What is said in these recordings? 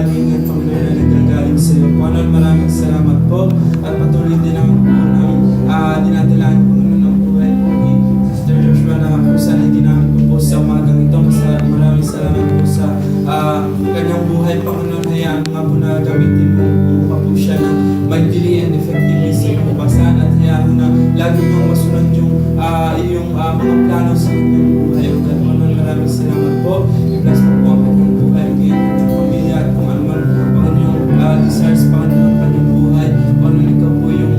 kagalingan, Panginoon, na nagagaling sa iyo. Panginoon, maraming salamat po at patuloy din ang dinatilaan, Panginoon, ng buhay po ni Sister Joshua na kung saan ay ginamit ko po sa umagang ito. Maraming salamat po sa kanyang buhay, Panginoon. Hayaan nga po na gamitin mo pa po siya ng magdili and effectively sa iyong basahan at hayaan na lagi mong masunod yung iyong mga plano sa kanyang buhay. O God, Panginoon, maraming salamat po. I-bless mo po ang kanyang buhay, ang kanyang pamilya at kung ano man ang inyong desires, Panginoon, ang kanyang buhay. Panginoon, ikaw po yung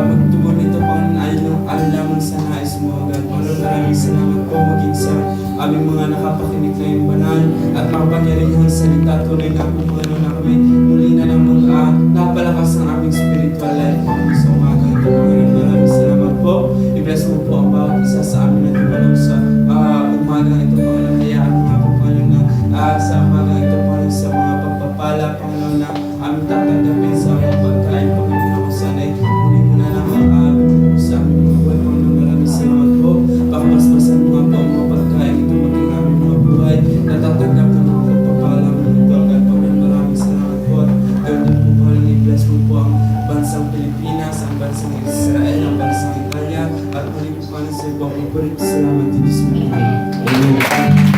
magtugon nito, Panginoon, ayon lamang sa nais mo, O God. Panginoon, maraming salamat po maging sa aming mga nakapakinig na yung banal at makapangyarihang salita. Tuloy na po, Panginoon, na kami muli na namang napalakas ng aming spiritual life sa umaga ito, Panginoon. Maraming salamat po. I-bless mo po ang bawat isa sa amin na dumalaw sa umaga ito, Panginoon. Hayaan mo nga po, Panginoon, na sa umaga ito, Panginoon, sa mga pagpapala, Panginoon, na aming tatanggapin sa aming pagkain, Panginoon, ako sana'y muli mo na namang sa aming mga buhay, Panginoon. Maraming salamat po. Pakabasbasan mo nga po ang mga pagkain ito, maging aming mga buhay, natatanggap ng mga pagpapala mo ito, Panginoon. Maraming salamat po. At gawin po, Panginoon, i-bless mo po ang bansang Pilipinas, ang bansang Israel, ang bansang Italia, at muli po, Panginoon, sa ibang iburit. Salamat din sa mga. Amen.